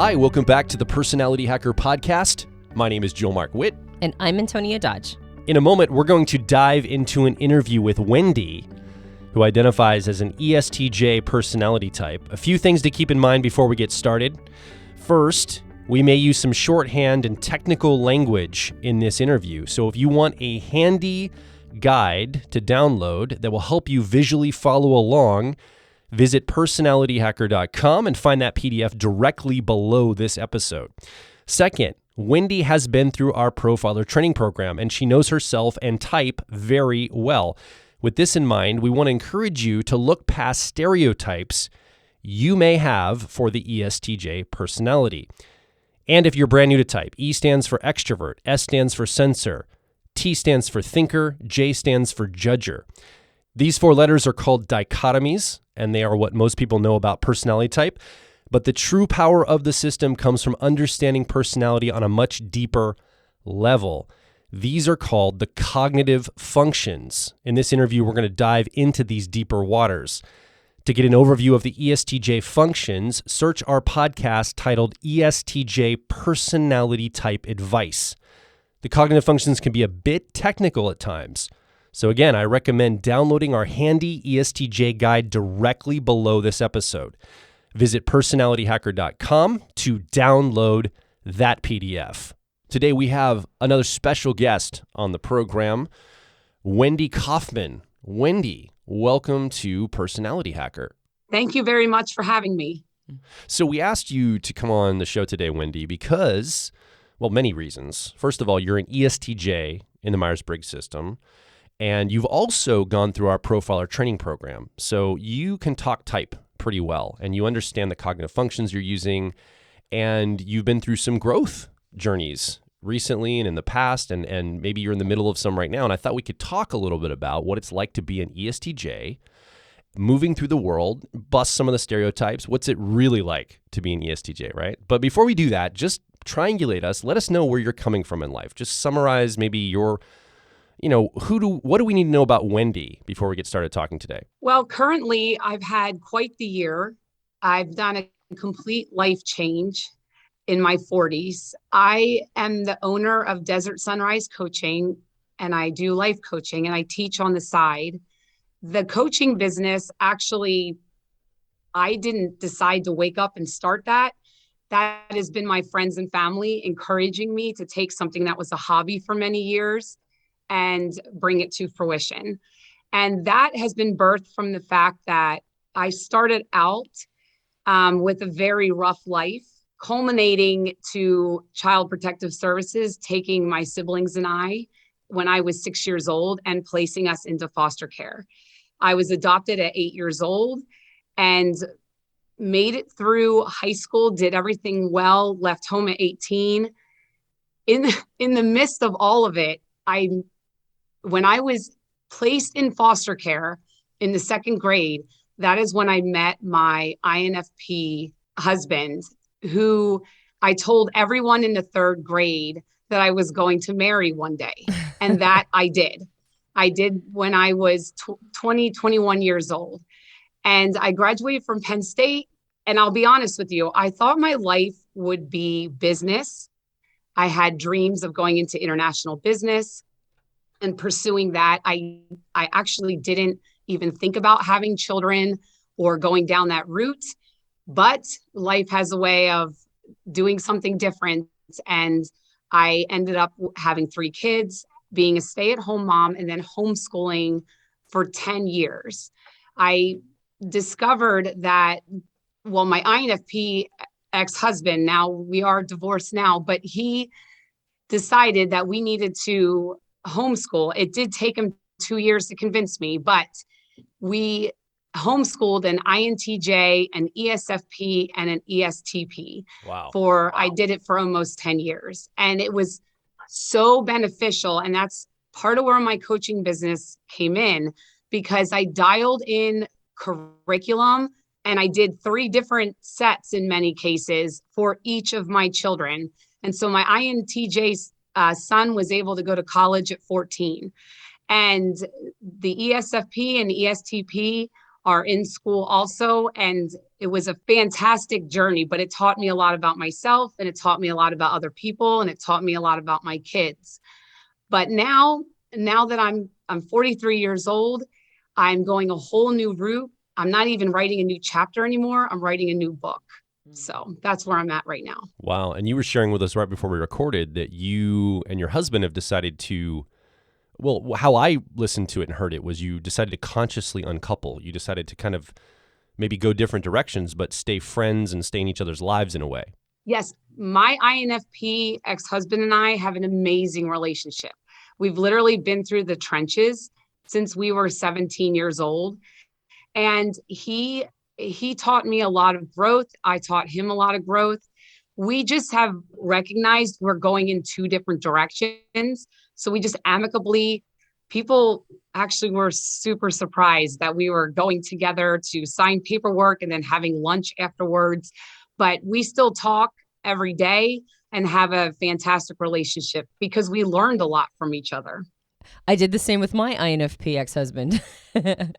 Hi, welcome back to the Personality Hacker Podcast. My name is Joe Mark Witt. And I'm Antonia Dodge. In a moment, we're going to dive into an interview with Wendy, who identifies as an ESTJ personality type. A few things to keep in mind before we get started. First, we may use some shorthand and technical language in this interview. So if you want a handy guide to download that will help you visually follow along, visit personalityhacker.com and find that PDF directly below this episode. Second, Wendy has been through our profiler training program, and she knows herself and type very well. With this in mind, we want to encourage you to look past stereotypes you may have for the ESTJ personality. And if you're brand new to type, E stands for extrovert, S stands for sensor, T stands for thinker, J stands for judger. These four letters are called dichotomies, and they are what most people know about personality type. But the true power of the system comes from understanding personality on a much deeper level. These are called the cognitive functions. In this interview, we're going to dive into these deeper waters. To get an overview of the ESTJ functions, search our podcast titled ESTJ Personality Type Advice. The cognitive functions can be a bit technical at times. So again, I recommend downloading our handy ESTJ guide directly below this episode. Visit personalityhacker.com to download that PDF. Today we have another special guest on the program, Wendy Kauffman. Wendy, welcome to Personality Hacker. Thank you very much for having me. So we asked you to come on the show today, Wendy, because, well, many reasons. First of all, you're an ESTJ in the Myers-Briggs system, and you've also gone through our profiler training program. So you can talk type pretty well, and you understand the cognitive functions you're using, and you've been through some growth journeys recently and in the past, and maybe you're in the middle of some right now. And I thought we could talk a little bit about what it's like to be an ESTJ, moving through the world, bust some of the stereotypes. What's it really like to be an ESTJ, right? But before we do that, just triangulate us. Let us know where you're coming from in life. Just summarize maybe your, what do we need to know about Wendy before we get started talking today? Well, currently I've had quite the year. I've done a complete life change in my 40s. I am the owner of Desert Sunrise Coaching, and I do life coaching, and I teach on the side. The coaching business, actually, I didn't decide to wake up and start that. That has been my friends and family encouraging me to take something that was a hobby for many years and bring it to fruition. And that has been birthed from the fact that I started out with a very rough life, culminating to Child Protective Services, taking my siblings and I when I was 6 years old and placing us into foster care. I was adopted at 8 years old and made it through high school, did everything well, left home at 18. In the midst of all of it, when I was placed in foster care in the second grade, that is when I met my INFP husband, who I told everyone in the third grade that I was going to marry one day. And that I did. I did when I was 21 years old. And I graduated from Penn State. And I'll be honest with you, I thought my life would be business. I had dreams of going into international business and pursuing that. I actually didn't even think about having children or going down that route. But life has a way of doing something different. And I ended up having 3 kids, being a stay-at-home mom, and then homeschooling for 10 years. I discovered that, well, my INFP ex-husband, now we are divorced now, but he decided that we needed to homeschool. It did take him 2 years to convince me, but we homeschooled an INTJ, an ESFP, and an ESTP. Wow. I did it for almost 10 years. And it was so beneficial. And that's part of where my coaching business came in, because I dialed in curriculum and I did 3 different sets in many cases for each of my children. And so my INTJ son was able to go to college at 14. And the ESFP and ESTP are in school also. And it was a fantastic journey, but it taught me a lot about myself, and it taught me a lot about other people, and it taught me a lot about my kids. But now that I'm 43 years old, I'm going a whole new route. I'm not even writing a new chapter anymore. I'm writing a new book. So that's where I'm at right now. Wow. And you were sharing with us right before we recorded that you and your husband have decided to, well, how I listened to it and heard it was you decided to consciously uncouple. You decided to kind of maybe go different directions, but stay friends and stay in each other's lives in a way. Yes, my INFP ex-husband and I have an amazing relationship. We've literally been through the trenches since we were 17 years old. And he taught me a lot of growth. I taught him a lot of growth. We just have recognized we're going in two different directions. So we just amicably, people actually were super surprised that we were going together to sign paperwork and then having lunch afterwards. But we still talk every day and have a fantastic relationship because we learned a lot from each other. I did the same with my INFP ex-husband.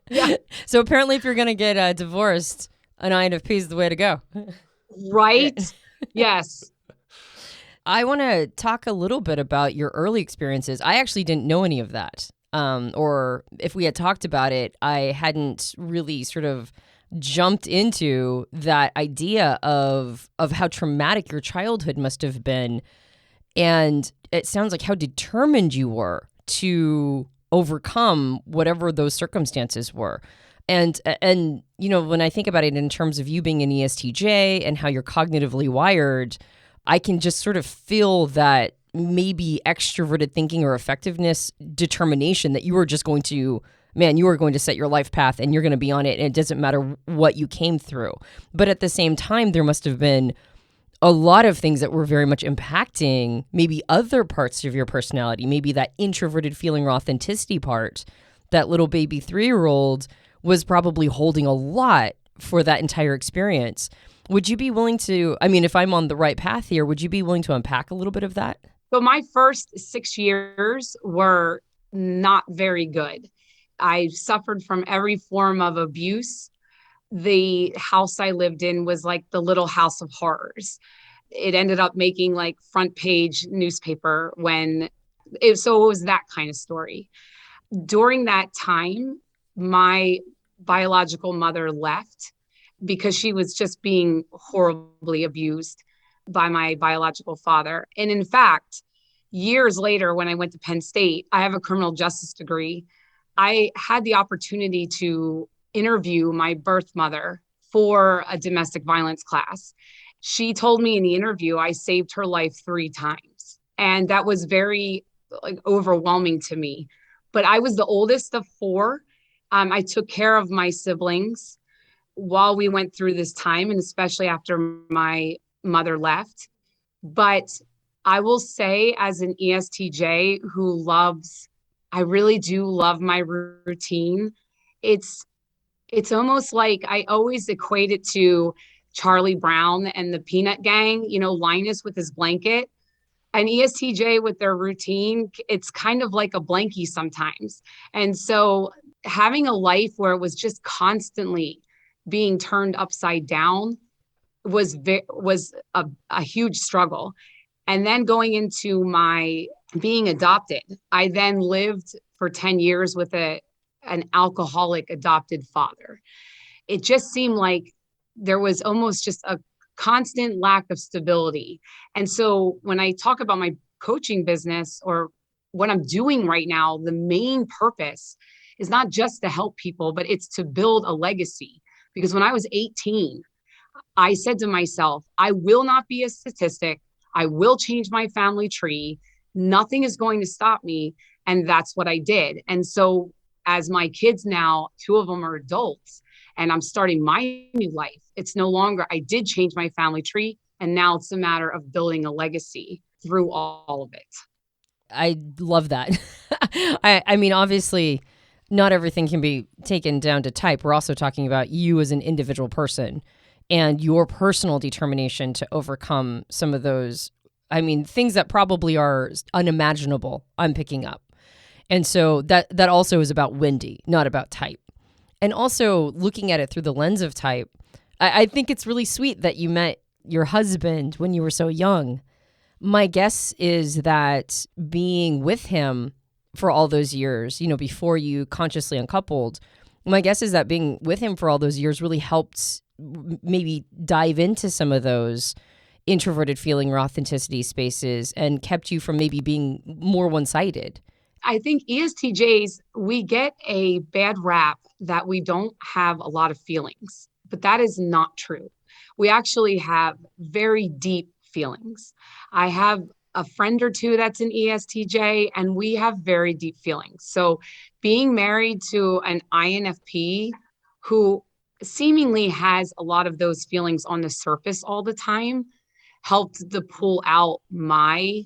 Yeah. So apparently if you're going to get divorced, an INFP is the way to go. Right? Yes. I want to talk a little bit about your early experiences. I actually didn't know any of that. Or if we had talked about it, I hadn't really sort of jumped into that idea of how traumatic your childhood must have been. And it sounds like how determined you were to overcome whatever those circumstances were. And you know, when I think about it in terms of you being an ESTJ and how you're cognitively wired, I can just sort of feel that maybe extroverted thinking or effectiveness determination that you are just going to, man, you are going to set your life path and you're going to be on it, and it doesn't matter what you came through. But at the same time, there must have been a lot of things that were very much impacting maybe other parts of your personality, maybe that introverted feeling or authenticity part. That little baby 3-year-old was probably holding a lot for that entire experience. Would you be willing to, I mean, if I'm on the right path here, would you be willing to unpack a little bit of that? So my first 6 years were not very good. I suffered from every form of abuse. The house I lived in was like the Little House of Horrors. It ended up making like front page newspaper so it was that kind of story. During that time, my biological mother left because she was just being horribly abused by my biological father. And in fact, years later, when I went to Penn State, I have a criminal justice degree. I had the opportunity to interview my birth mother for a domestic violence class. She told me in the interview, I saved her life 3 times. And that was very overwhelming to me. But I was the oldest of 4. I took care of my siblings while we went through this time, and especially after my mother left. But I will say, as an ESTJ I really do love my routine. It's almost like I always equate it to Charlie Brown and the Peanut Gang, you know, Linus with his blanket. An ESTJ with their routine, it's kind of like a blankie sometimes. And so having a life where it was just constantly being turned upside down was a huge struggle. And then going into my being adopted, I then lived for 10 years with an alcoholic adopted father. It just seemed like there was almost just a constant lack of stability. And so when I talk about my coaching business or what I'm doing right now, the main purpose is not just to help people, but it's to build a legacy. Because when I was 18, I said to myself, I will not be a statistic. I will change my family tree. Nothing is going to stop me. And that's what I did. And so as my kids now, 2 of them are adults, and I'm starting my new life. It's no longer, I did change my family tree, and now it's a matter of building a legacy through all of it. I love that. I mean, obviously, not everything can be taken down to type. We're also talking about you as an individual person and your personal determination to overcome some of those, I mean, things that probably are unimaginable, I'm picking up. And so that also is about Wendy, not about type. And also looking at it through the lens of type, I think it's really sweet that you met your husband when you were so young. My guess is that being with him for all those years, before you consciously uncoupled, my guess is that being with him for all those years really helped maybe dive into some of those introverted feeling or authenticity spaces and kept you from maybe being more one-sided. I think ESTJs, we get a bad rap that we don't have a lot of feelings, but that is not true. We actually have very deep feelings. I have a friend or two that's an ESTJ, and we have very deep feelings. So being married to an INFP who seemingly has a lot of those feelings on the surface all the time helped to pull out my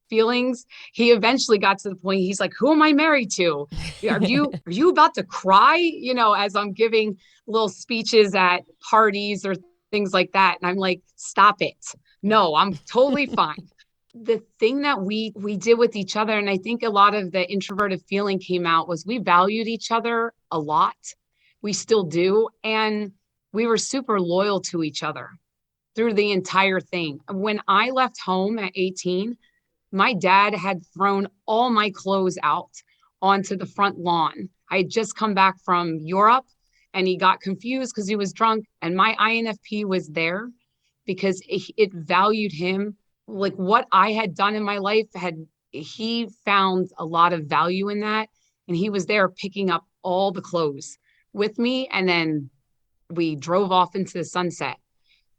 feelings. He eventually got to the point, he's like, who am I married to? Are you about to cry? As I'm giving little speeches at parties or things like that. And I'm like, stop it. No, I'm totally fine. The thing that we did with each other, and I think a lot of the introverted feeling came out, was we valued each other a lot. We still do. And we were super loyal to each other through the entire thing. When I left home at 18, my dad had thrown all my clothes out onto the front lawn. I had just come back from Europe and he got confused because he was drunk. And my INFP was there because it valued him. Like what I had done in my life, he found a lot of value in that. And he was there picking up all the clothes with me. And then we drove off into the sunset.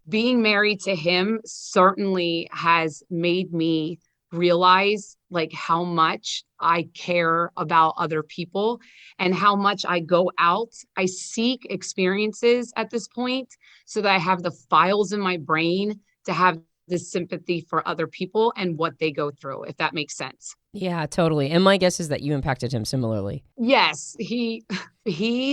Being married to him certainly has made me realize like how much I care about other people and how much I go out. I seek experiences at this point so that I have the files in my brain to have this sympathy for other people and what they go through, if that makes sense. Yeah, totally. And my guess is that you impacted him similarly. Yes, he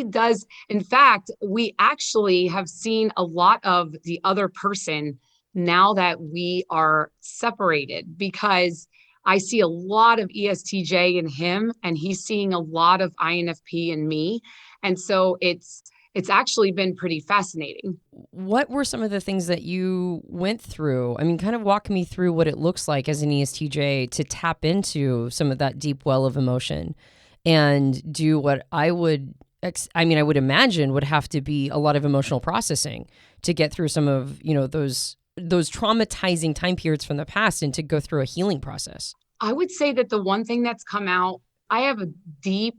does. In fact, we actually have seen a lot of the other person now that we are separated, because I see a lot of ESTJ in him and he's seeing a lot of INFP in me. And so it's actually been pretty fascinating. What were some of the things that you went through? I mean, kind of walk me through what it looks like as an ESTJ to tap into some of that deep well of emotion and do what I would imagine would have to be a lot of emotional processing to get through some of, those traumatizing time periods from the past and to go through a healing process. I would say that the one thing that's come out, I have a deep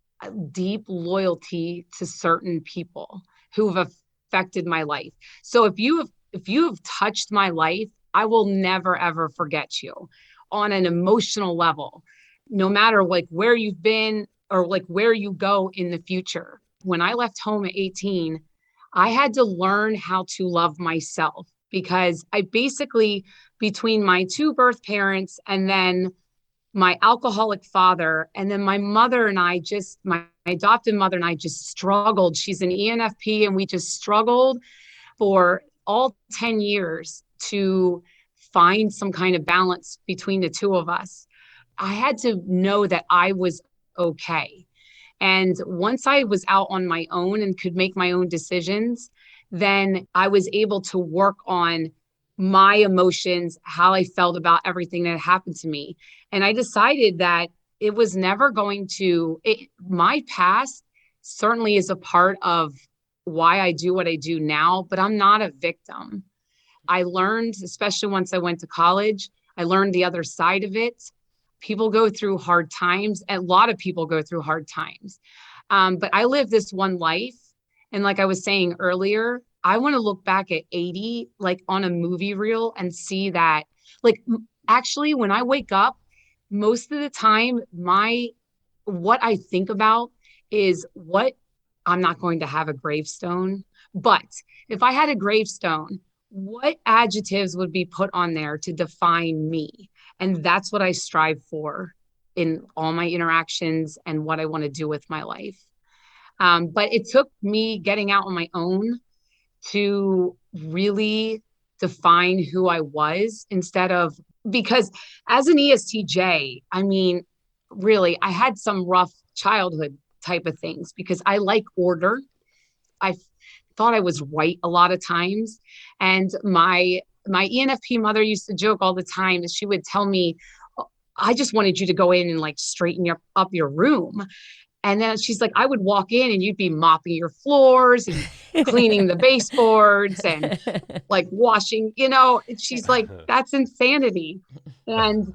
loyalty to certain people who have affected my life. So if you have touched my life, I will never, ever forget you on an emotional level, no matter like where you've been or like where you go in the future. When I left home at 18, I had to learn how to love myself because I basically, between my two birth parents and then my alcoholic father, and then my mother and I my adopted mother and I just struggled. She's an ENFP and we just struggled for all 10 years to find some kind of balance between the two of us. I had to know that I was okay. And once I was out on my own and could make my own decisions, then I was able to work on my emotions, how I felt about everything that happened to me. And I decided that it was never going to, my past certainly is a part of why I do what I do now, but I'm not a victim. I learned, especially once I went to college, I learned the other side of it. People go through hard times. A lot of people go through hard times. But I live this one life. And like I was saying earlier, I want to look back at 80, like on a movie reel and see that, like, actually, when I wake up, most of the time, what I think about is I'm not going to have a gravestone, but if I had a gravestone, what adjectives would be put on there to define me? And that's what I strive for in all my interactions and what I want to do with my life. But it took me getting out on my own to really define who I was because as an ESTJ, I mean, really, I had some rough childhood type of things because I like order. I thought I was right a lot of times. And my ENFP mother used to joke all the time. She would tell me, I just wanted you to go in and like straighten up your room. And then she's like, I would walk in and you'd be mopping your floors and cleaning the baseboards and like washing, she's like, that's insanity. And,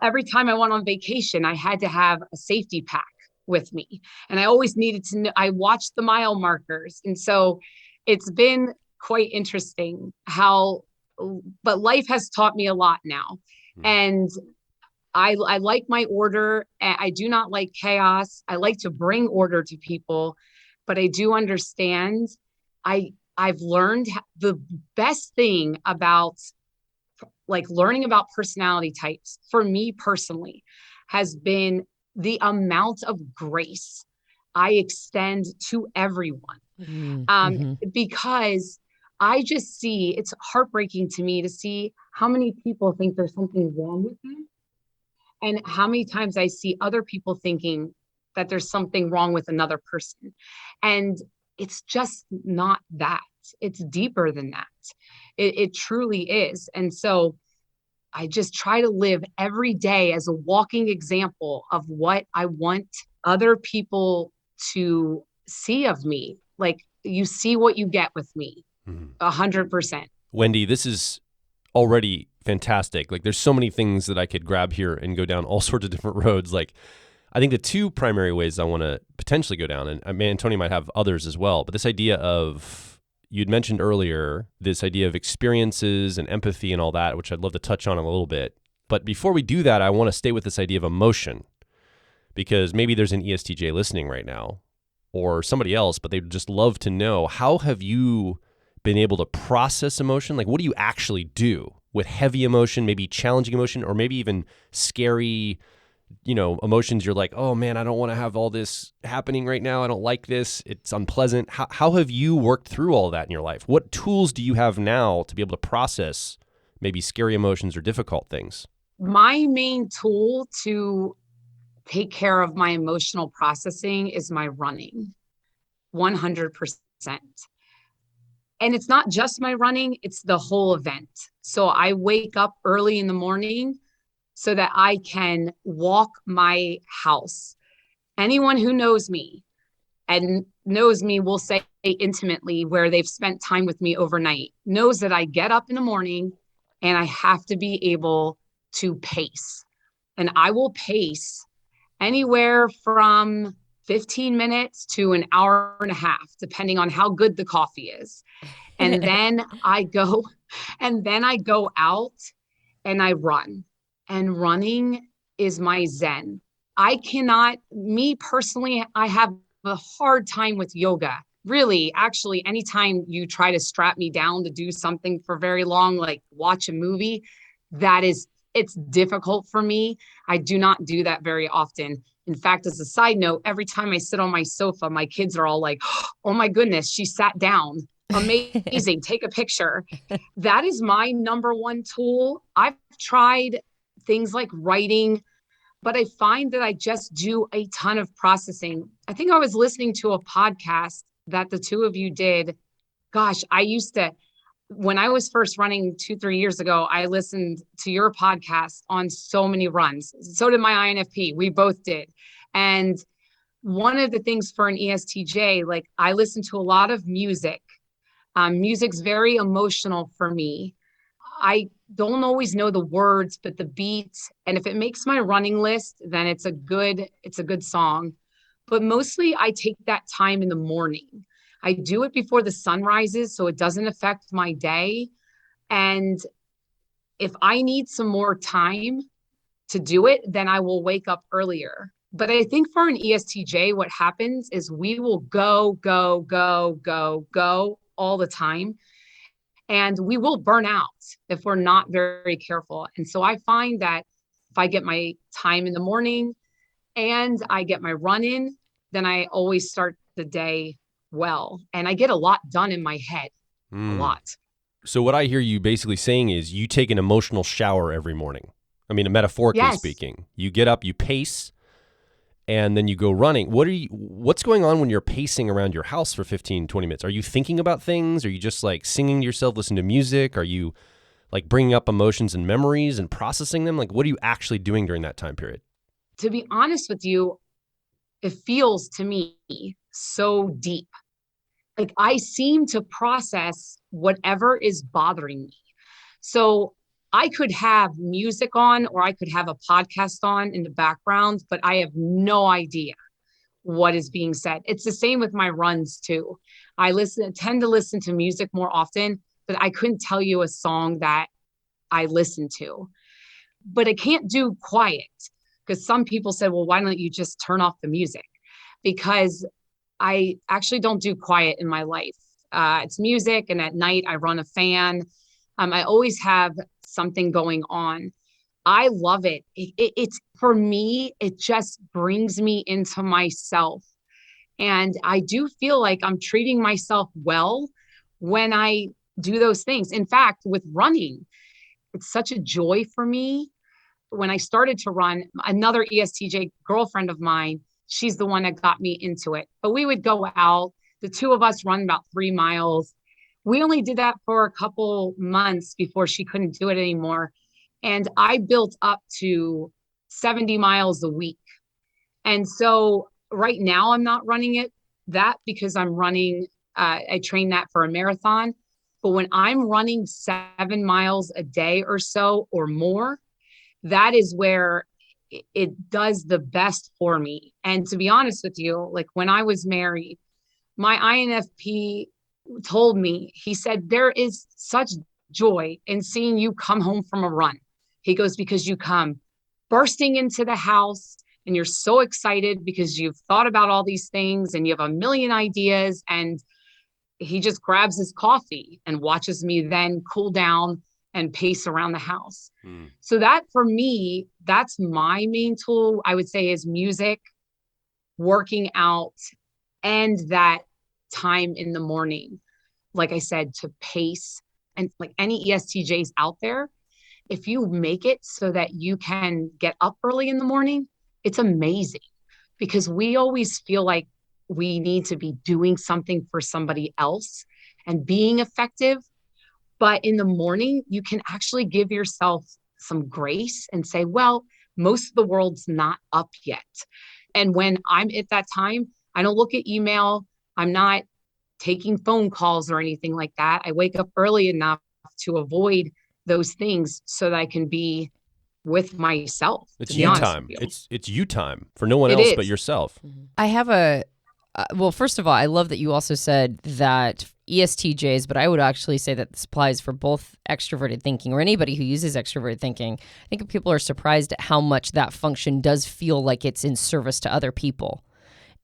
every time I went on vacation, I had to have a safety pack with me. And I always needed to know, I watched the mile markers. And so it's been quite interesting but life has taught me a lot now. And I like my order. I do not like chaos. I like to bring order to people, but I do understand. I've learned the best thing about like learning about personality types for me personally has been the amount of grace I extend to everyone. Because I just see, it's heartbreaking to me to see how many people think there's something wrong with them. And how many times I see other people thinking that there's something wrong with another person. And it's just not that. It's deeper than that. It truly is. And so I just try to live every day as a walking example of what I want other people to see of me. Like, you see what you get with me, 100%. Wendy, this is already fantastic. Like, there's so many things that I could grab here and go down all sorts of different roads. Like, I think the two primary ways I want to potentially go down, and I mean, Antonia might have others as well, but this idea of, you'd mentioned earlier, this idea of experiences and empathy and all that, which I'd love to touch on a little bit. But before we do that, I want to stay with this idea of emotion, because maybe there's an ESTJ listening right now or somebody else, but they'd just love to know, how have you been able to process emotion? Like, what do you actually do with heavy emotion, maybe challenging emotion, or maybe even scary, emotions? You're like, oh man, I don't want to have all this happening right now. I don't like this. It's unpleasant. How have you worked through all that in your life? What tools do you have now to be able to process maybe scary emotions or difficult things? My main tool to take care of my emotional processing is my running, 100%. And it's not just my running, it's the whole event. So I wake up early in the morning so that I can walk my house. Anyone who knows me and knows me will say intimately, where they've spent time with me overnight, knows that I get up in the morning and I have to be able to pace. And I will pace anywhere from 15 minutes to an hour and a half, depending on how good the coffee is. And then I go out and I run. And running is my zen. Me personally, I have a hard time with yoga. Really, actually, anytime you try to strap me down to do something for very long, like watch a movie, it's difficult for me. I do not do that very often. In fact, as a side note, every time I sit on my sofa, my kids are all like, oh my goodness, she sat down. Amazing. Take a picture. That is my number one tool. I've tried things like writing, but I find that I just do a ton of processing. I think I was listening to a podcast that the two of you did. Gosh, when I was first running 2-3 years ago, I listened to your podcast on so many runs. So did my INFP. We both did. And one of the things for an ESTJ, like, I listen to a lot of music. Music's very emotional for me. I don't always know the words, but the beats. And if it makes my running list, then it's a good song. But mostly I take that time in the morning. I do it before the sun rises, so it doesn't affect my day. And if I need some more time to do it, then I will wake up earlier. But I think for an ESTJ, what happens is we will go all the time. And we will burn out if we're not very careful. And so I find that if I get my time in the morning and I get my run in, then I always start the day well. And I get a lot done in my head, a lot. So what I hear you basically saying is you take an emotional shower every morning. I mean, metaphorically speaking, you get up, you pace, and then you go running. What's going on when you're pacing around your house for 15, 20 minutes? Are you thinking about things? Are you just like singing to yourself, listening to music? Are you like bringing up emotions and memories and processing them? Like, what are you actually doing during that time period? To be honest with you, it feels to me so deep. Like I seem to process whatever is bothering me. So I could have music on or I could have a podcast on in the background, but I have no idea what is being said. It's the same with my runs too. I tend to listen to music more often, but I couldn't tell you a song that I listen to. But I can't do quiet because some people said, well, why don't you just turn off the music? Because I actually don't do quiet in my life. It's music, and at night I run a fan. I always have something going on. I love it. It's for me, it just brings me into myself. And I do feel like I'm treating myself well when I do those things. In fact, with running, it's such a joy for me. When I started to run, another ESTJ girlfriend of mine, she's the one that got me into it. But we would go out, the two of us run about 3 miles. We only did that for a couple months before she couldn't do it anymore. And I built up to 70 miles a week. And so right now I'm not running that because I'm running, I train that for a marathon. But when I'm running 7 miles a day or so or more, that is where it does the best for me. And to be honest with you, like when I was married, my INFP told me, he said, there is such joy in seeing you come home from a run. He goes, because you come bursting into the house and you're so excited because you've thought about all these things and you have a million ideas. And he just grabs his coffee and watches me then cool down and pace around the house. So that for me, that's my main tool, I would say, is music, working out, and that time in the morning, like I said, to pace. And like any ESTJs out there, if you make it so that you can get up early in the morning, it's amazing, because we always feel like we need to be doing something for somebody else and being effective. But in the morning, you can actually give yourself some grace and say, well, most of the world's not up yet. And when I'm at that time, I don't look at email. I'm not taking phone calls or anything like that. I wake up early enough to avoid those things so that I can be with myself. It's you time. It's you time for no one It else is. but yourself. I have well, first of all, I love that you also said that ESTJs, but I would actually say that this applies for both extroverted thinking or anybody who uses extroverted thinking. I think people are surprised at how much that function does feel like it's in service to other people.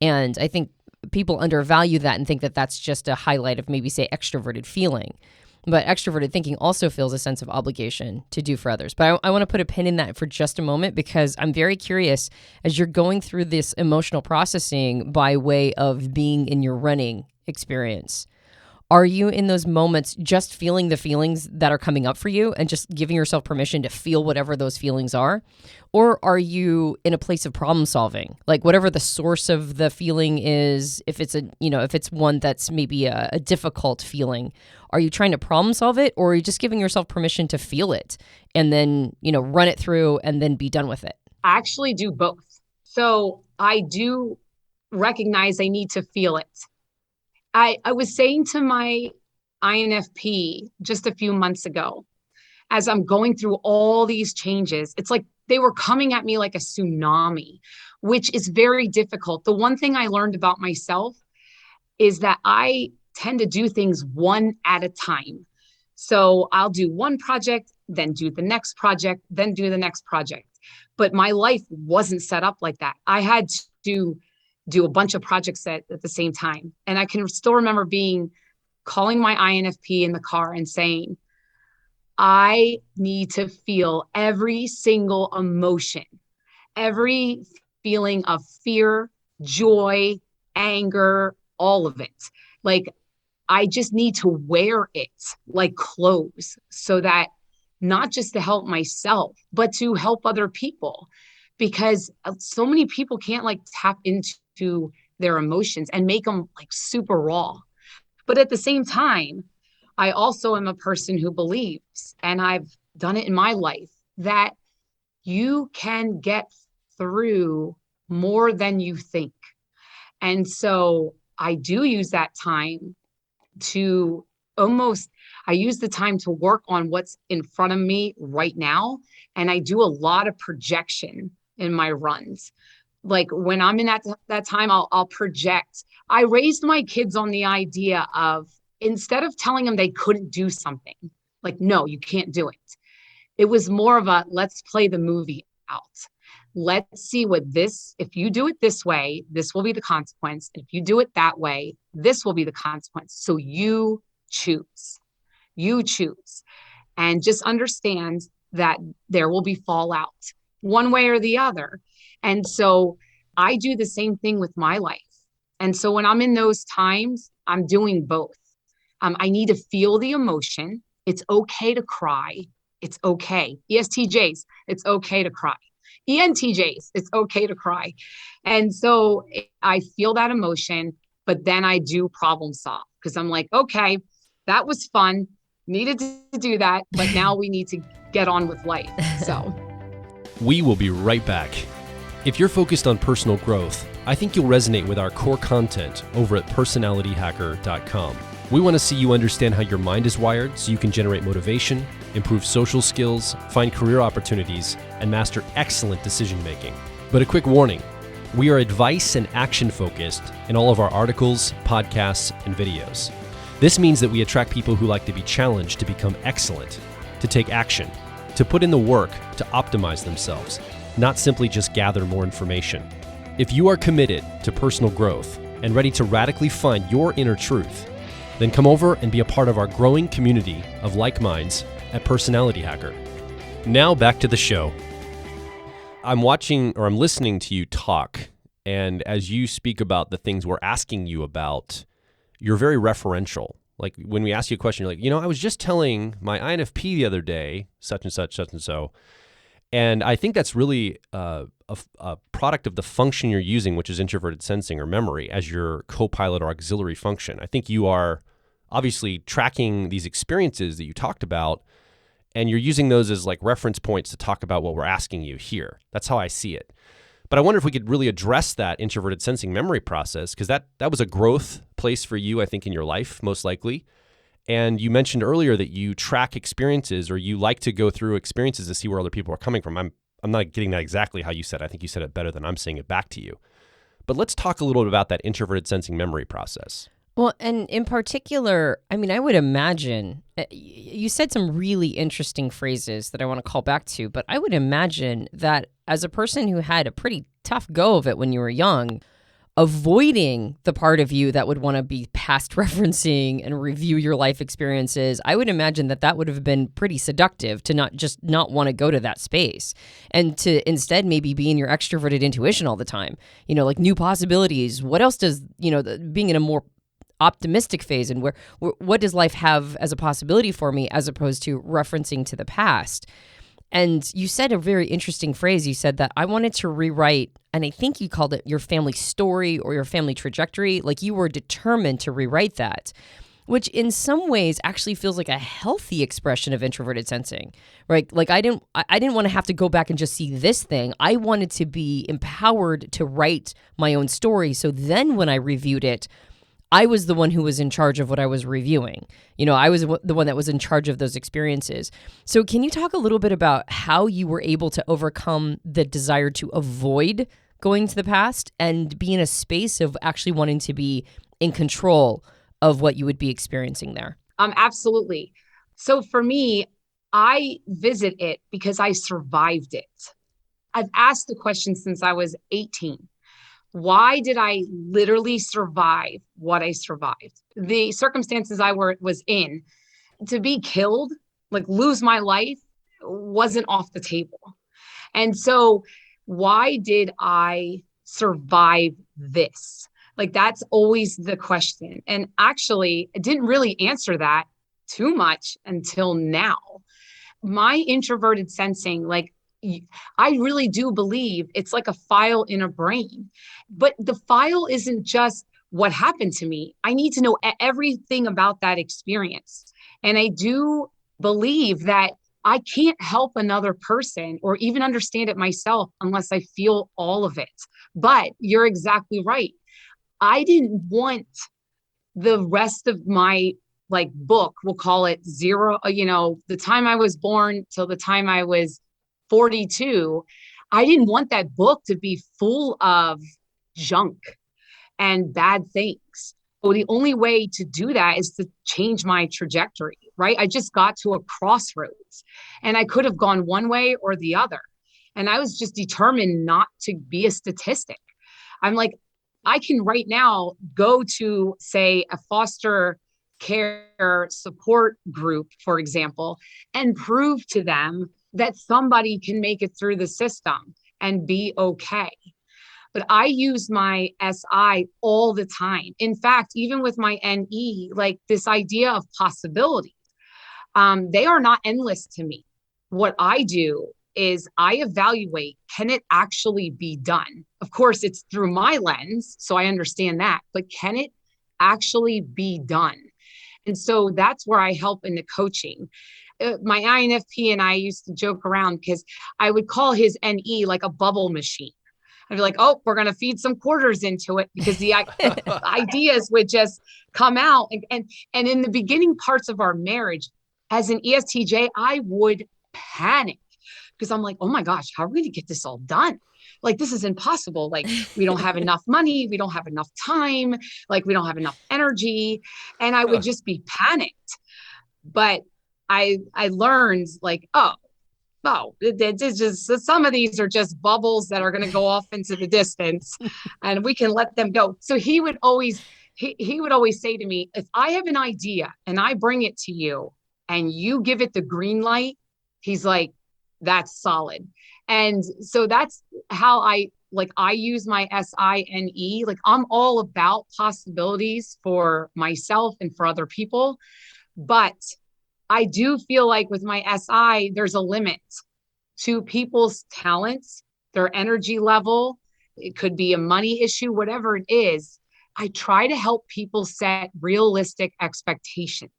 And I think people undervalue that and think that that's just a highlight of maybe, say, extroverted feeling. But extroverted thinking also feels a sense of obligation to do for others. But I want to put a pin in that for just a moment, because I'm very curious, as you're going through this emotional processing by way of being in your running experience, are you in those moments just feeling the feelings that are coming up for you and just giving yourself permission to feel whatever those feelings are? Or are you in a place of problem solving? Like whatever the source of the feeling is, if it's if it's one that's maybe a difficult feeling, are you trying to problem solve it, or are you just giving yourself permission to feel it and then, run it through and then be done with it? I actually do both. So I do recognize I need to feel it. I was saying to my INFP just a few months ago, as I'm going through all these changes, it's like they were coming at me like a tsunami, which is very difficult. The one thing I learned about myself is that I tend to do things one at a time. So I'll do one project, then do the next project, then do the next project. But my life wasn't set up like that. I had to do a bunch of projects at the same time. And I can still remember calling my INFP in the car and saying, I need to feel every single emotion, every feeling of fear, joy, anger, all of it. Like, I just need to wear it like clothes, so that not just to help myself, but to help other people. because so many people can't like tap into their emotions and make them like super raw. But at the same time, I also am a person who believes, and I've done it in my life, that you can get through more than you think. And so I do use that time to I use the time to work on what's in front of me right now. And I do a lot of projection in my runs. Like when I'm in that time, I'll project. I raised my kids on the idea of, instead of telling them they couldn't do something, like, no, you can't do it. It was more of a, let's play the movie out. Let's see if you do it this way, this will be the consequence. If you do it that way, this will be the consequence. So you choose. And just understand that there will be fallout one way or the other. And so I do the same thing with my life. And so when I'm in those times, I'm doing both. I need to feel the emotion. It's okay to cry. It's okay. ESTJs, it's okay to cry. ENTJs, it's okay to cry. And so I feel that emotion, but then I do problem solve, because I'm like, okay, that was fun. Needed to do that, but now we need to get on with life. So we will be right back. If you're focused on personal growth, I think you'll resonate with our core content over at personalityhacker.com. We want to see you understand how your mind is wired so you can generate motivation, improve social skills, find career opportunities, and master excellent decision making. But a quick warning, we are advice and action focused in all of our articles, podcasts, and videos. This means that we attract people who like to be challenged to become excellent, to take action, to put in the work to optimize themselves, not simply just gather more information. If you are committed to personal growth and ready to radically find your inner truth, then come over and be a part of our growing community of like minds at Personality Hacker. Now back to the show. I'm listening to you talk, and as you speak about the things we're asking you about, you're very referential. Like when we ask you a question, you're like, I was just telling my INFP the other day, such and such, such and so. And I think that's really a product of the function you're using, which is introverted sensing or memory, as your co-pilot or auxiliary function. I think you are obviously tracking these experiences that you talked about, and you're using those as like reference points to talk about what we're asking you here. That's how I see it. But I wonder if we could really address that introverted sensing memory process, because that was a growth place for you, I think, in your life, most likely. And you mentioned earlier that you track experiences, or you like to go through experiences to see where other people are coming from. I'm not getting that exactly how you said it. I think you said it better than I'm saying it back to you. But let's talk a little bit about that introverted sensing memory process. Well, and in particular, I would imagine, you said some really interesting phrases that I want to call back to, but I would imagine that as a person who had a pretty tough go of it when you were young, avoiding the part of you that would want to be past referencing and review your life experiences, I would imagine that would have been pretty seductive to not want to go to that space, and to instead maybe be in your extroverted intuition all the time, like new possibilities. What else does, being in a more optimistic phase, and what does life have as a possibility for me, as opposed to referencing to the past. And you said a very interesting phrase. You said that I wanted to rewrite, and I think you called it your family story or your family trajectory. Like you were determined to rewrite that, which in some ways actually feels like a healthy expression of introverted sensing, right? Like I didn't want to have to go back and just see this thing. I wanted to be empowered to write my own story. So then when I reviewed it, I was the one who was in charge of what I was reviewing. I was the one that was in charge of those experiences. So can you talk a little bit about how you were able to overcome the desire to avoid going to the past and be in a space of actually wanting to be in control of what you would be experiencing there? Absolutely. So for me, I visit it because I survived it. I've asked the question since I was 18. Why did I literally survive what I survived? The circumstances I was in, to be killed, like lose my life, wasn't off the table. And so why did I survive this? Like that's always the question. And actually, I didn't really answer that too much until now. My introverted sensing, like I really do believe it's like a file in a brain, but the file isn't just what happened to me. I need to know everything about that experience. And I do believe that I can't help another person or even understand it myself unless I feel all of it. But you're exactly right. I didn't want the rest of my like book, we'll call it zero, the time I was born till the time I was 42. I didn't want that book to be full of junk and bad things. So the only way to do that is to change my trajectory, right? I just got to a crossroads and I could have gone one way or the other. And I was just determined not to be a statistic. I'm like, I can right now go to, say, a foster care support group, for example, and prove to them that somebody can make it through the system and be okay. But I use my SI all the time. In fact, even with my NE, like this idea of possibility, they are not endless to me. What I do is I evaluate, can it actually be done? Of course, it's through my lens, so I understand that, but can it actually be done? And so that's where I help in the coaching. My INFP and I used to joke around because I would call his NE like a bubble machine. I'd be like, oh, we're going to feed some quarters into it because the ideas would just come out. And in the beginning parts of our marriage, as an ESTJ, I would panic because I'm like, oh my gosh, how are we going to get this all done? Like, this is impossible. Like, we don't have enough money. We don't have enough time. Like, we don't have enough energy. And I would just be panicked. But I learned like, oh, it's just some of these are just bubbles that are going to go off into the distance and we can let them go. So he would always say to me, if I have an idea and I bring it to you and you give it the green light, he's like, that's solid. And so that's how I use my SINE. Like, I'm all about possibilities for myself and for other people. But I do feel like with my SI, there's a limit to people's talents, their energy level. It could be a money issue, whatever it is. I try to help people set realistic expectations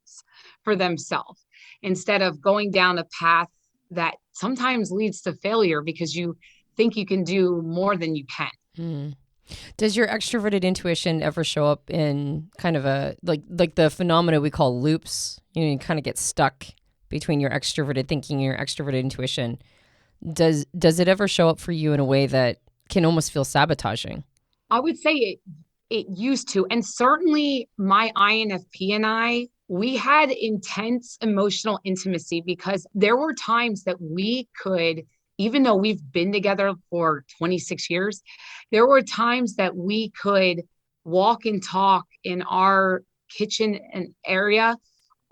for themselves instead of going down a path that sometimes leads to failure because you think you can do more than you can. Mm. Does your extroverted intuition ever show up in kind of a like the phenomena we call loops? You kind of get stuck between your extroverted thinking and your extroverted intuition. Does it ever show up for you in a way that can almost feel sabotaging? I would say it used to, and certainly my INFP and I, we had intense emotional intimacy because there were times that we could, even though we've been together for 26 years, there were times that we could walk and talk in our kitchen and area,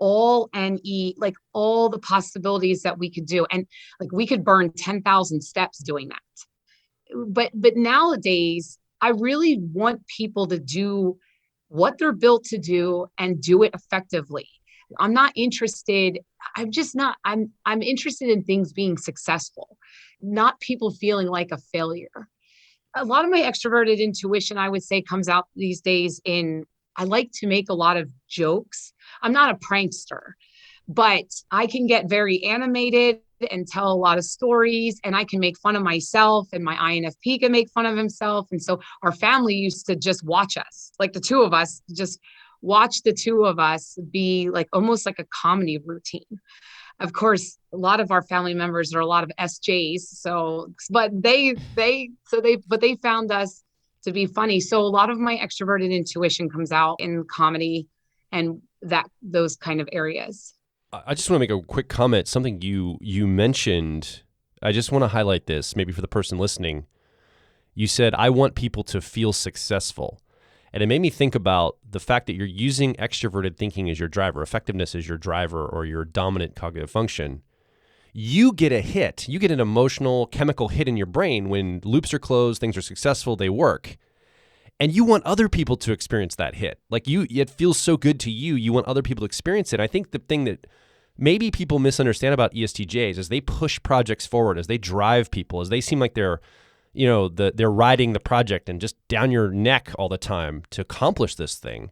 all and eat, like all the possibilities that we could do. And like we could burn 10,000 steps doing that. But nowadays, I really want people to do what they're built to do and do it effectively. I'm not interested. I'm interested in things being successful, not people feeling like a failure. A lot of my extroverted intuition, I would say, comes out these days I like to make a lot of jokes. I'm not a prankster, but I can get very animated and tell a lot of stories, and I can make fun of myself, and my INFP can make fun of himself. And so our family used to just watch us, like the two of us, just watch the two of us be like almost like a comedy routine. Of course, a lot of our family members are a lot of SJs. But they found us to be funny. So a lot of my extroverted intuition comes out in comedy and those kind of areas. I just want to make a quick comment. Something you mentioned, I just want to highlight this, maybe for the person listening. You said, I want people to feel successful. And it made me think about the fact that you're using extroverted thinking as your driver, effectiveness as your driver, or your dominant cognitive function. You get a hit. You get an emotional, chemical hit in your brain when loops are closed, things are successful, they work. And you want other people to experience that hit. Like it feels so good to you. You want other people to experience it. I think the thing that maybe people misunderstand about ESTJs as they push projects forward, as they drive people, as they seem like they're they're riding the project and just down your neck all the time to accomplish this thing.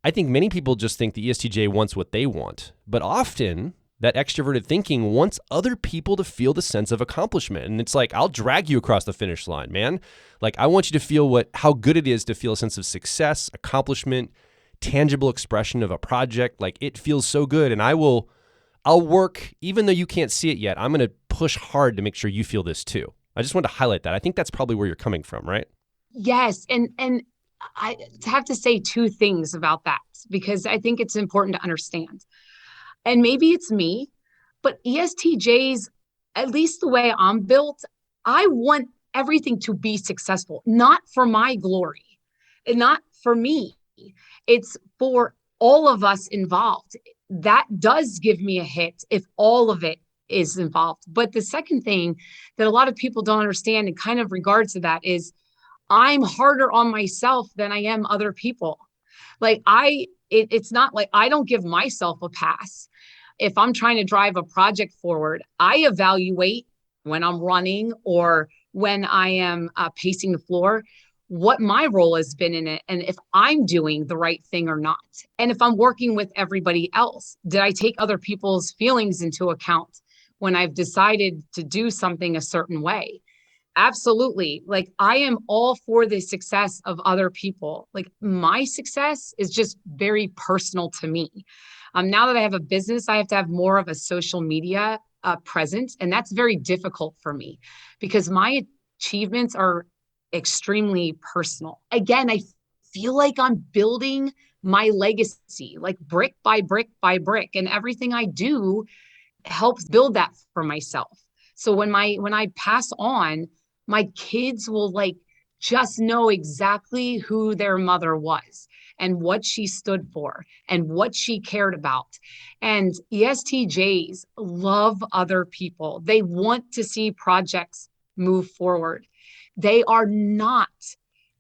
I think many people just think the ESTJ wants what they want, but often that extroverted thinking wants other people to feel the sense of accomplishment. And it's like, I'll drag you across the finish line, man. Like, I want you to feel how good it is to feel a sense of success, accomplishment, tangible expression of a project. Like, it feels so good. And I'll work, even though you can't see it yet, I'm going to push hard to make sure you feel this too. I just wanted to highlight that. I think that's probably where you're coming from, right? Yes. And I have to say two things about that, because I think it's important to understand. And maybe it's me, but ESTJs, at least the way I'm built, I want everything to be successful, not for my glory and not for me. It's for all of us involved. That does give me a hit if all of it is involved. But the second thing that a lot of people don't understand in kind of regards to that is I'm harder on myself than I am other people. Like it's not like I don't give myself a pass. If I'm trying to drive a project forward, I evaluate when I'm running or when I am pacing the floor, what my role has been in it, and if I'm doing the right thing or not. And if I'm working with everybody else, did I take other people's feelings into account when I've decided to do something a certain way? Absolutely. Like, I am all for the success of other people. Like, my success is just very personal to me. Now that I have a business, I have to have more of a social media presence. And that's very difficult for me because my achievements are extremely personal. Again, I feel like I'm building my legacy, like brick by brick by brick. And everything I do helps build that for myself. So when I pass on, my kids will just know exactly who their mother was and what she stood for and what she cared about. And ESTJs love other people. They want to see projects move forward. They are not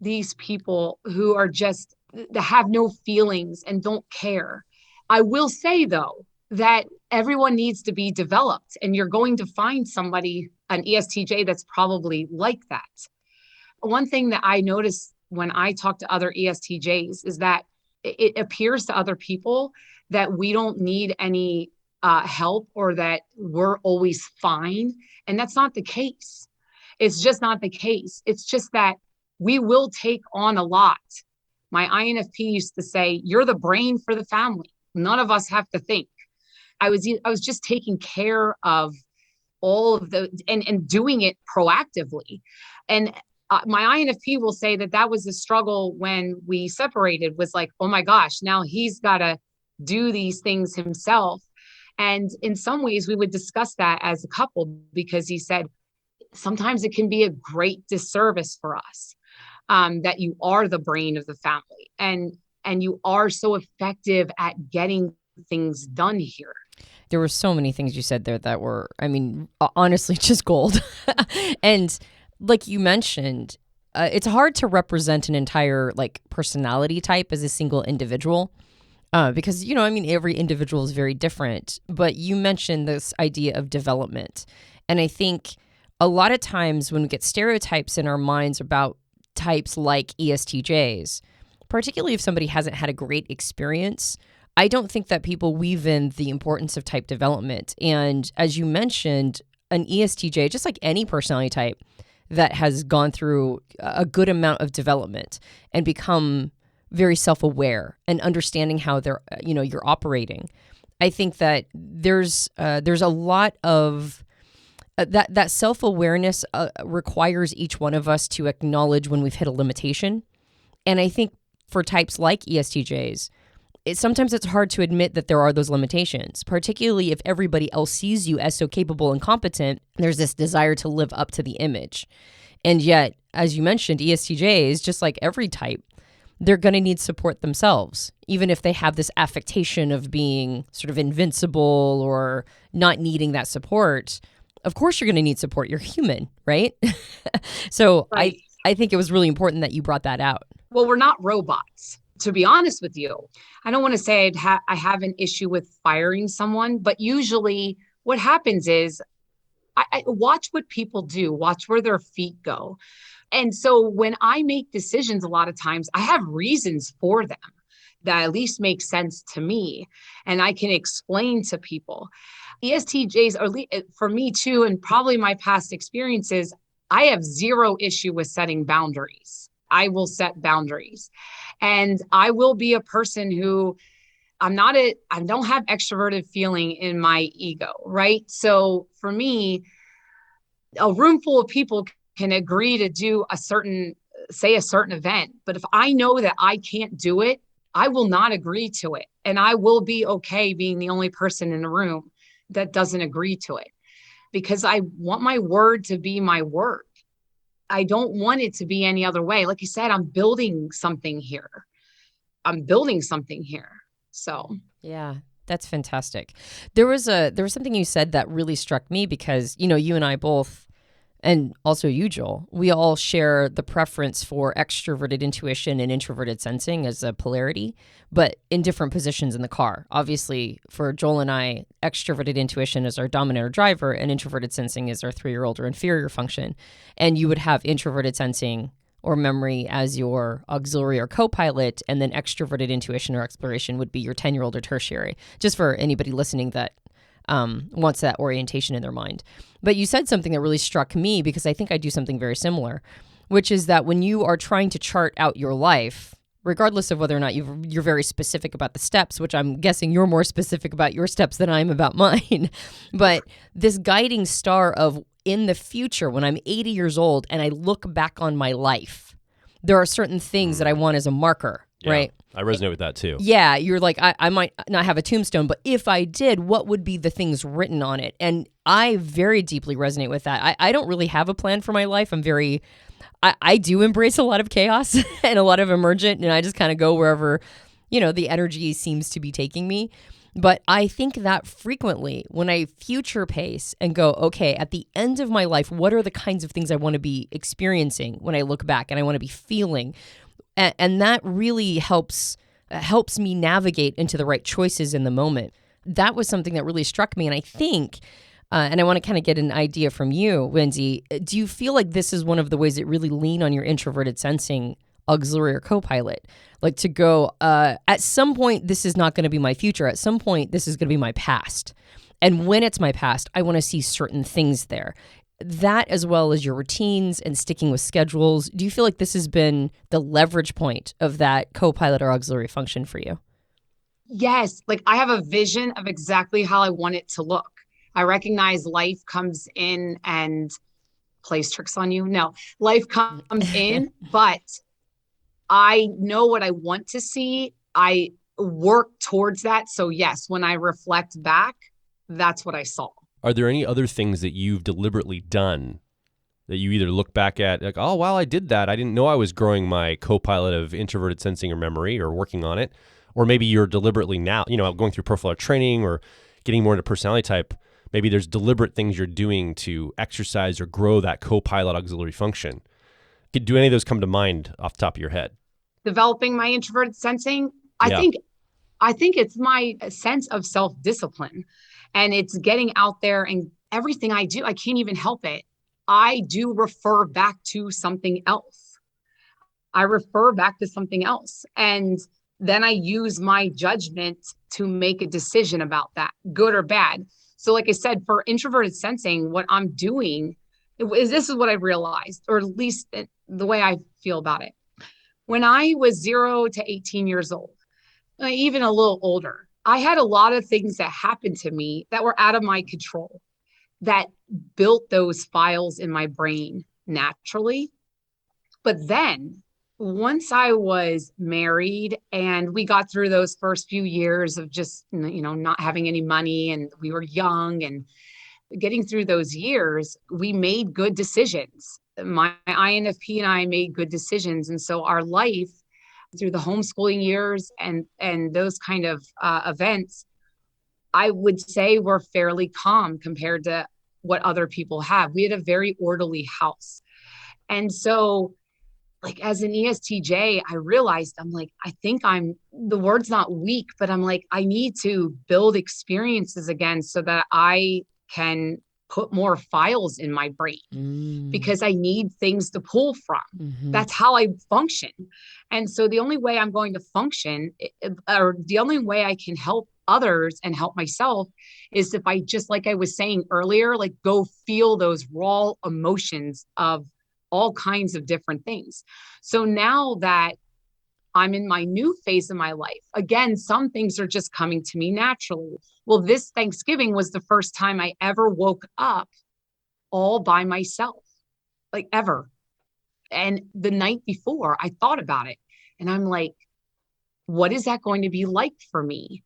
these people who are just have no feelings and don't care. I will say, though, that everyone needs to be developed, and you're going to find somebody, an ESTJ, that's probably like that. One thing that I notice when I talk to other ESTJs is that it appears to other people that we don't need any help or that we're always fine. And that's not the case. It's just not the case. It's just that we will take on a lot. My INFP used to say, you're the brain for the family. None of us have to think. I was just taking care of all of the and doing it proactively. And my INFP will say that was a struggle when we separated, was like, oh my gosh, now he's got to do these things himself. And in some ways we would discuss that as a couple, because he said, sometimes it can be a great disservice for us that you are the brain of the family and you are so effective at getting things done here. There were so many things you said there that were, I mean, honestly, just gold. And like you mentioned, it's hard to represent an entire personality type as a single individual because, every individual is very different. But you mentioned this idea of development. And I think a lot of times when we get stereotypes in our minds about types like ESTJs, particularly if somebody hasn't had a great experience, I don't think that people weave in the importance of type development. And as you mentioned, an ESTJ, just like any personality type that has gone through a good amount of development and become very self-aware and understanding how you're operating, I think that there's a lot of that self-awareness requires each one of us to acknowledge when we've hit a limitation. And I think for types like ESTJs, sometimes it's hard to admit that there are those limitations, particularly if everybody else sees you as so capable and competent. There's this desire to live up to the image. And yet, as you mentioned, ESTJs, just like every type, they're going to need support themselves, even if they have this affectation of being sort of invincible or not needing that support. Of course, you're going to need support. You're human, right? So right. I think it was really important that you brought that out. Well, we're not robots. to be honest with you, I don't want to say I have an issue with firing someone, but usually what happens is I watch what people do, watch where their feet go. And so when I make decisions, a lot of times I have reasons for them that at least make sense to me and I can explain to people. ESTJs, or for me too, and probably my past experiences, I have zero issue with setting boundaries. I will set boundaries. And I will be a person who I don't have extroverted feeling in my ego, right? So for me, a room full of people can agree to do a certain event. But if I know that I can't do it, I will not agree to it. And I will be okay being the only person in the room that doesn't agree to it because I want my word to be my word. I don't want it to be any other way. Like you said, I'm building something here. So, Yeah, that's fantastic. There was something you said that really struck me because, you and I both, and also you, Joel, we all share the preference for extroverted intuition and introverted sensing as a polarity, but in different positions in the car. Obviously, for Joel and I, extroverted intuition is our dominant or driver, and introverted sensing is our 3-year-old or inferior function. And you would have introverted sensing or memory as your auxiliary or co-pilot, and then extroverted intuition or exploration would be your 10-year-old or tertiary, just for anybody listening that wants that orientation in their mind. But you said something that really struck me because I think I do something very similar, which is that when you are trying to chart out your life, regardless of whether or not you're very specific about the steps, which I'm guessing you're more specific about your steps than I'm about mine, but this guiding star of in the future, when I'm 80 years old and I look back on my life, there are certain things that I want as a marker, right? I resonate with that too. Yeah, you're like, I might not have a tombstone, but if I did, what would be the things written on it? And I very deeply resonate with that. I don't really have a plan for my life. I do embrace a lot of chaos and a lot of emergent, and I just kind of go wherever, the energy seems to be taking me. But I think that frequently when I future pace and go, okay, at the end of my life, what are the kinds of things I want to be experiencing when I look back and I want to be feeling? And that really helps me navigate into the right choices in the moment. That was something that really struck me. And I think, and I want to kind of get an idea from you, Wendy, do you feel like this is one of the ways that really lean on your introverted sensing auxiliary or co-pilot? Like to go, at some point, this is not going to be my future. At some point, this is going to be my past. And when it's my past, I want to see certain things there. That, as well as your routines and sticking with schedules, do you feel like this has been the leverage point of that co-pilot or auxiliary function for you? Yes. Like I have a vision of exactly how I want it to look. I recognize life comes in and plays tricks on you. No, life comes in, but I know what I want to see. I work towards that. So yes, when I reflect back, that's what I saw. Are there any other things that you've deliberately done that you either look back at like, oh, wow, I did that. I didn't know I was growing my co-pilot of introverted sensing or memory or working on it. Or maybe you're deliberately now, going through profiler training or getting more into personality type. Maybe there's deliberate things you're doing to exercise or grow that co-pilot auxiliary function. Do any of those come to mind off the top of your head? Developing my introverted sensing, I think it's my sense of self-discipline. And it's getting out there, and everything I do, I can't even help it. I do refer back to something else. And then I use my judgment to make a decision about that, good or bad. So like I said, for introverted sensing, what I'm doing is this is what I realized, or at least the way I feel about it. When I was 0 to 18 years old, even a little older, I had a lot of things that happened to me that were out of my control that built those files in my brain naturally. But then once I was married and we got through those first few years of just, not having any money and we were young and getting through those years, we made good decisions. My INFP and I made good decisions. And so our life through the homeschooling years and those kind of events, I would say we're fairly calm compared to what other people have. We had a very orderly house. And so like as an ESTJ, I realized I'm like, I think the word's not weak, but I'm like, I need to build experiences again so that I can put more files in my brain because I need things to pull from. That's how I function. And so the only way I'm going to function, or the only way I can help others and help myself, is if I, just like I was saying earlier, like go feel those raw emotions of all kinds of different things. So now that I'm in my new phase of my life, again, some things are just coming to me naturally. Well, this Thanksgiving was the first time I ever woke up all by myself, like ever. And the night before, I thought about it and I'm like, what is that going to be like for me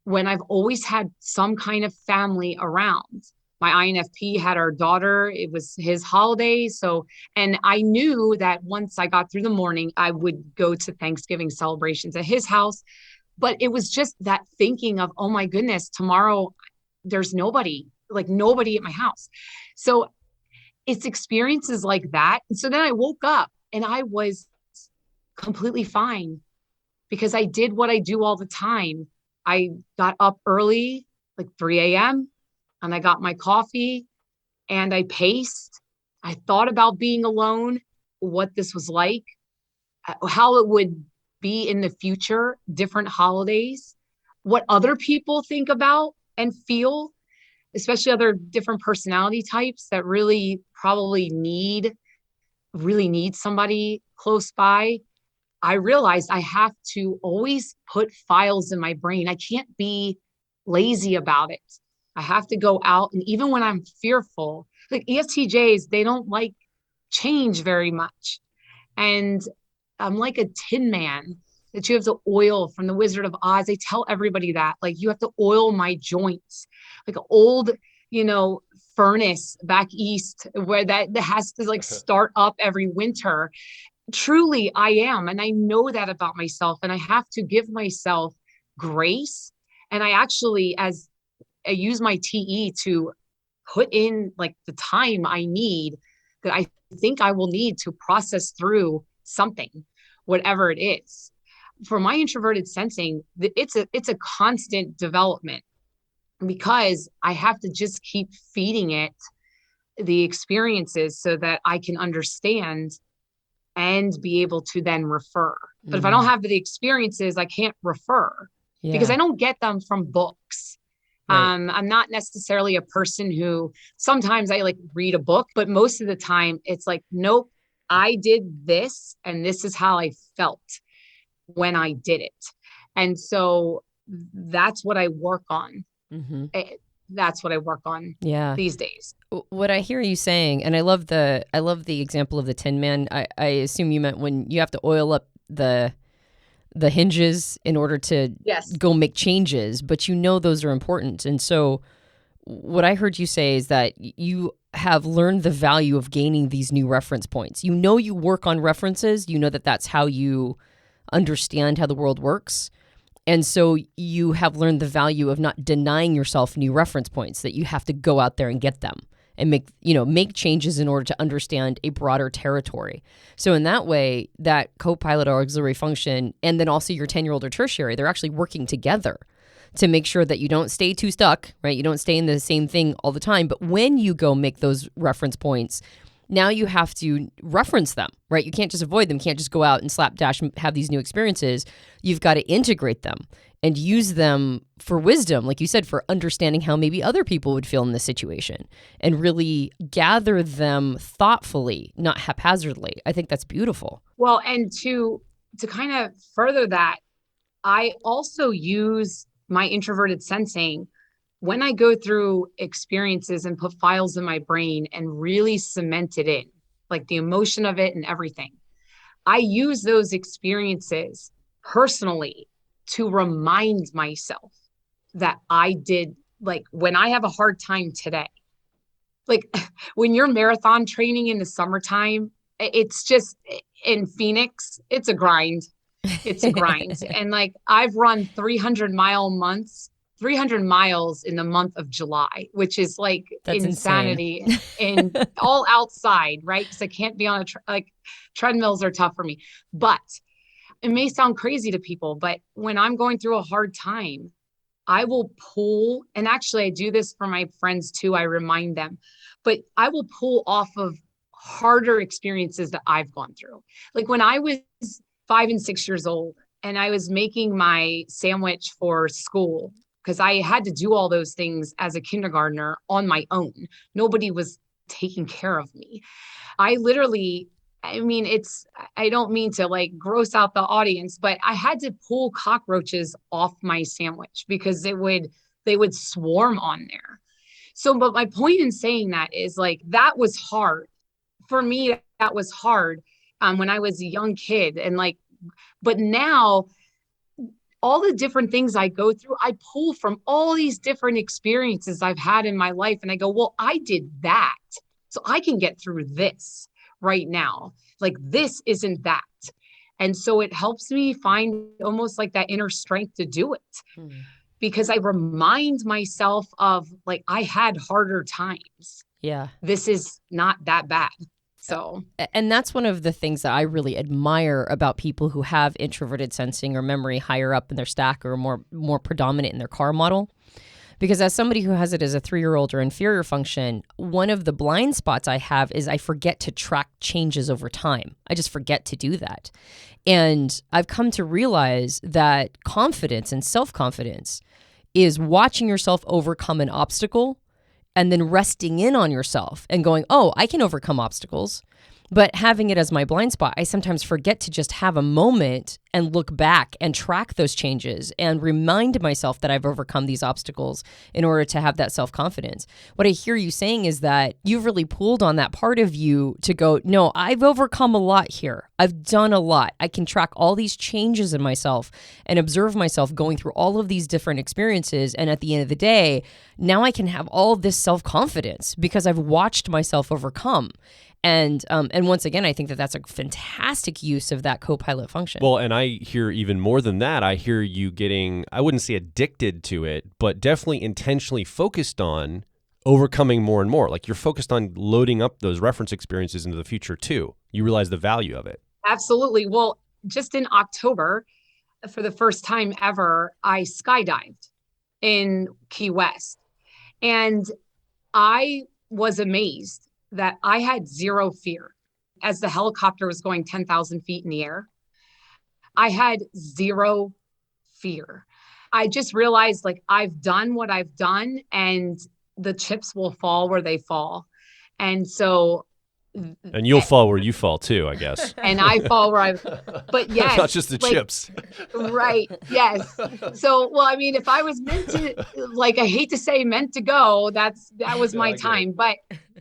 when I've always had some kind of family around? My INFP had our daughter. It was his holiday. So, and I knew that once I got through the morning, I would go to Thanksgiving celebrations at his house. But it was just that thinking of, oh my goodness, tomorrow there's nobody, like nobody at my house. So it's experiences like that. And so then I woke up and I was completely fine because I did what I do all the time. I got up early, like 3 a.m., and I got my coffee and I paced. I thought about being alone, what this was like, how it would be in the future, different holidays, what other people think about and feel, especially other different personality types that really probably need somebody close by. I realized I have to always put files in my brain. I can't be lazy about it. I have to go out. And even when I'm fearful, like ESTJs, they don't like change very much. And I'm like a tin man that you have to oil from the Wizard of Oz. They tell everybody that, like, you have to oil my joints, like an old, furnace back east where that has to like start up every winter. Truly, I am. And I know that about myself. And I have to give myself grace. And I actually, as I use my TE to put in like the time I need, that I think I will need to process through something, whatever it is. For my introverted sensing, it's a constant development because I have to just keep feeding it the experiences so that I can understand and be able to then refer. But if I don't have the experiences, I can't refer because I don't get them from books. Right. I'm not necessarily a person who, sometimes I like read a book, but most of the time it's like, nope, I did this and this is how I felt when I did it. And so that's what I work on. That's what I work on these days. What I hear you saying, and I love the example of the Tin Man. I assume you meant when you have to oil up the hinges in order to go make changes, but those are important. And so what I heard you say is that you have learned the value of gaining these new reference points. You work on references, that's how you understand how the world works. And so you have learned the value of not denying yourself new reference points, that you have to go out there and get them and make changes in order to understand a broader territory. So in that way, that co-pilot or auxiliary function, and then also your tenure or tertiary, they're actually working together to make sure that you don't stay too stuck, right? You don't stay in the same thing all the time. But when you go make those reference points, now you have to reference them, right? You can't just avoid them. You can't just go out and slapdash and have these new experiences. You've got to integrate them and use them for wisdom, like you said, for understanding how maybe other people would feel in this situation, and really gather them thoughtfully, not haphazardly. I think that's beautiful. Well, and to kind of further that, I also use my introverted sensing when I go through experiences and put files in my brain and really cement it in, like the emotion of it and everything. I use those experiences personally to remind myself that I did, like when I have a hard time today, like when you're marathon training in the summertime, it's just in Phoenix, it's a grind. It's a grind. And like I've run 300-mile months 300 miles in the month of July, which is like That's insanity and all outside, right? Because I can't be on treadmills are tough for me. But it may sound crazy to people, but when I'm going through a hard time, I will pull, and actually I do this for my friends too. I remind them, but I will pull off of harder experiences that I've gone through. Like when I was 5 and 6 years old and I was making my sandwich for school, because I had to do all those things as a kindergartner on my own. Nobody was taking care of me. I literally, I mean, I don't mean to like gross out the audience, but I had to pull cockroaches off my sandwich because they would swarm on there. So, but my point in saying that is like, that was hard for me. That was hard when I was a young kid. And like, but now all the different things I go through, I pull from all these different experiences I've had in my life. And I go, well, I did that. So I can get through this right now. Like this isn't that. And so it helps me find almost like that inner strength to do it. Because I remind myself of like, I had harder times. Yeah. This is not that bad. So, and that's one of the things that I really admire about people who have introverted sensing or memory higher up in their stack or more predominant in their car model. Because as somebody who has it as a 3-year-old or inferior function, one of the blind spots I have is I forget to track changes over time. I just forget to do that. And I've come to realize that confidence and self-confidence is watching yourself overcome an obstacle and then resting in on yourself and going, oh, I can overcome obstacles. But having it as my blind spot, I sometimes forget to just have a moment and look back and track those changes and remind myself that I've overcome these obstacles in order to have that self-confidence. What I hear you saying is that you've really pulled on that part of you to go, no, I've overcome a lot here. I've done a lot. I can track all these changes in myself and observe myself going through all of these different experiences. And at the end of the day, now I can have all this self-confidence because I've watched myself overcome. And once again, I think that that's a fantastic use of that co-pilot function. Well, and I hear even more than that. I hear you getting, I wouldn't say addicted to it, but definitely intentionally focused on overcoming more and more. Like you're focused on loading up those reference experiences into the future too. You realize the value of it. Absolutely. Well, just in October, for the first time ever, I skydived in Key West. And I was amazed that I had zero fear. As the helicopter was going 10,000 feet in the air, I had zero fear. I just realized like I've done what I've done and the chips will fall where they fall. And so and you'll fall where you fall too, I guess. And I fall where but yes. Not just the chips. Right. Yes. So, well, I mean, if I was meant to, like, I hate to say meant to go, that was my time. But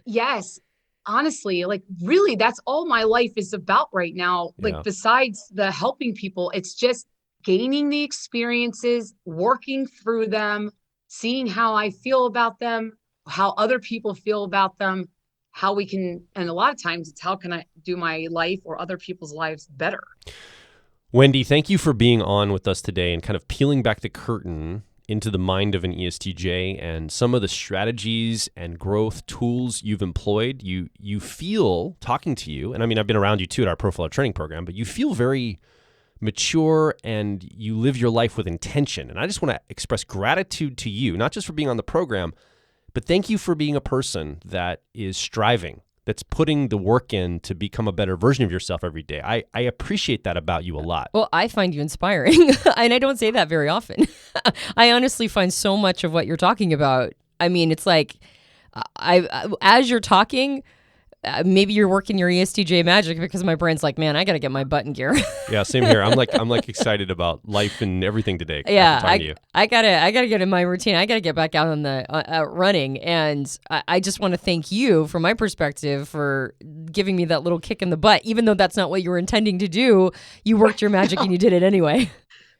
yes, honestly, like really, that's all my life is about right now. Like besides the helping people, it's just gaining the experiences, working through them, seeing how I feel about them, how other people feel about them, how we can, and a lot of times it's how can I do my life or other people's lives better. Wendy, thank you for being on with us today and kind of peeling back the curtain into the mind of an ESTJ and some of the strategies and growth tools you've employed. You feel, talking to you, and I mean, I've been around you too at our Profiler training program, but you feel very mature and you live your life with intention. And I just want to express gratitude to you, not just for being on the program, but thank you for being a person that is striving, that's putting the work in to become a better version of yourself every day. I appreciate that about you a lot. Well, I find you inspiring, and I don't say that very often. I honestly find so much of what you're talking about. I mean, it's like, as you're talking, maybe you're working your ESTJ magic because my brain's like, man, I got to get my butt in gear. Yeah, same here. I'm like excited about life and everything today. Yeah, I gotta get in my routine. I gotta get back out on the running, and I just want to thank you, from my perspective, for giving me that little kick in the butt. Even though that's not what you were intending to do, you worked your magic and you did it anyway.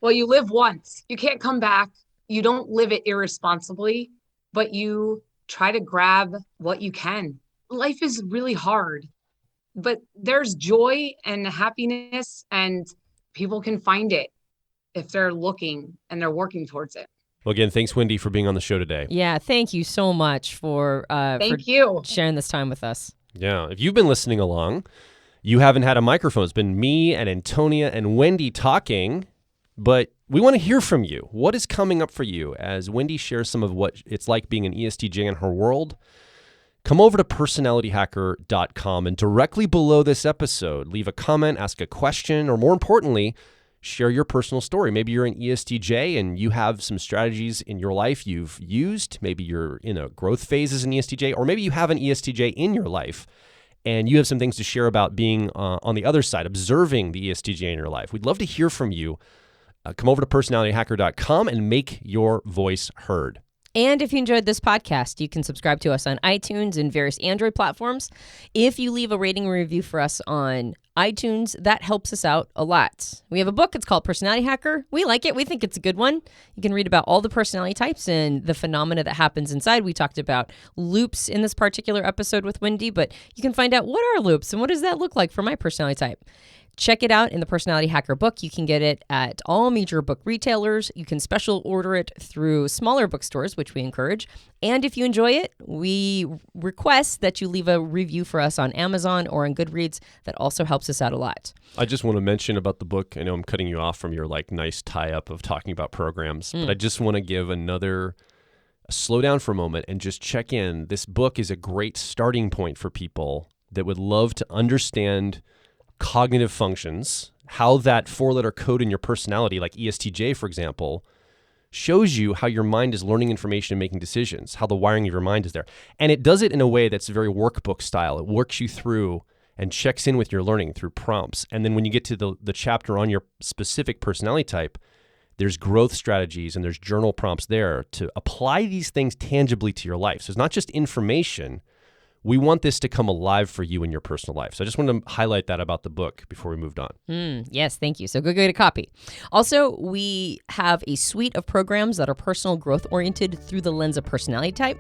Well, you live once. You can't come back. You don't live it irresponsibly, but you try to grab what you can. Life is really hard, but there's joy and happiness, and people can find it if they're looking and they're working towards it. Well, again, thanks, Wendy, for being on the show today. Yeah, thank you so much for sharing this time with us. Yeah, if you've been listening along, you haven't had a microphone. It's been me and Antonia and Wendy talking, but we want to hear from you. What is coming up for you as Wendy shares some of what it's like being an ESTJ in her world? Come over to personalityhacker.com and directly below this episode, leave a comment, ask a question, or more importantly, share your personal story. Maybe you're an ESTJ and you have some strategies in your life you've used. Maybe you're in a growth phase as an ESTJ, or maybe you have an ESTJ in your life and you have some things to share about being on the other side, observing the ESTJ in your life. We'd love to hear from you. Come over to personalityhacker.com and make your voice heard. And if you enjoyed this podcast, you can subscribe to us on iTunes and various Android platforms. If you leave a rating and review for us on iTunes, that helps us out a lot. We have a book. It's called Personality Hacker. We like it. We think it's a good one. You can read about all the personality types and the phenomena that happens inside. We talked about loops in this particular episode with Wendy, but you can find out what are loops and what does that look like for my personality type. Check it out in the Personality Hacker book. You can get it at all major book retailers. You can special order it through smaller bookstores, which we encourage. And if you enjoy it, we request that you leave a review for us on Amazon or on Goodreads. That also helps us out a lot. I just want to mention about the book. I know I'm cutting you off from your nice tie-up of talking about programs, but I just want to give slow down for a moment and just check in. This book is a great starting point for people that would love to understand cognitive functions, how that four-letter code in your personality, like ESTJ, for example, shows you how your mind is learning information and making decisions, how the wiring of your mind is there. And it does it in a way that's very workbook style. It works you through and checks in with your learning through prompts. And then when you get to the chapter on your specific personality type, there's growth strategies and there's journal prompts there to apply these things tangibly to your life. So it's not just information. We want this to come alive for you in your personal life. So I just wanted to highlight that about the book before we moved on. Yes, thank you. So go get a copy. Also, we have a suite of programs that are personal growth oriented through the lens of personality type.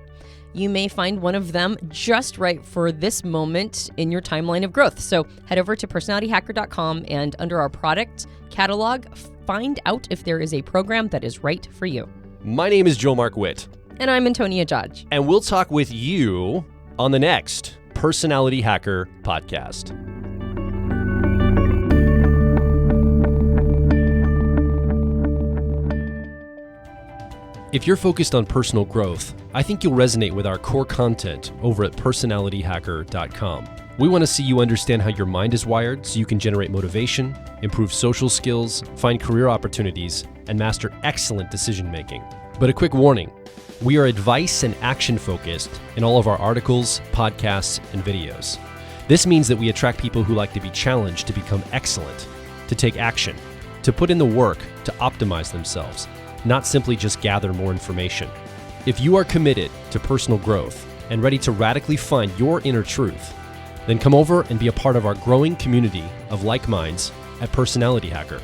You may find one of them just right for this moment in your timeline of growth. So head over to personalityhacker.com and under our product catalog, find out if there is a program that is right for you. My name is Joe Mark Witt. And I'm Antonia Judge. And we'll talk with you on the next Personality Hacker podcast. If you're focused on personal growth, I think you'll resonate with our core content over at personalityhacker.com. We want to see you understand how your mind is wired so you can generate motivation, improve social skills, find career opportunities, and master excellent decision making. But a quick warning. We are advice and action focused in all of our articles, podcasts, and videos. This means that we attract people who like to be challenged to become excellent, to take action, to put in the work to optimize themselves, not simply just gather more information. If you are committed to personal growth and ready to radically find your inner truth, then come over and be a part of our growing community of like minds at Personality Hacker.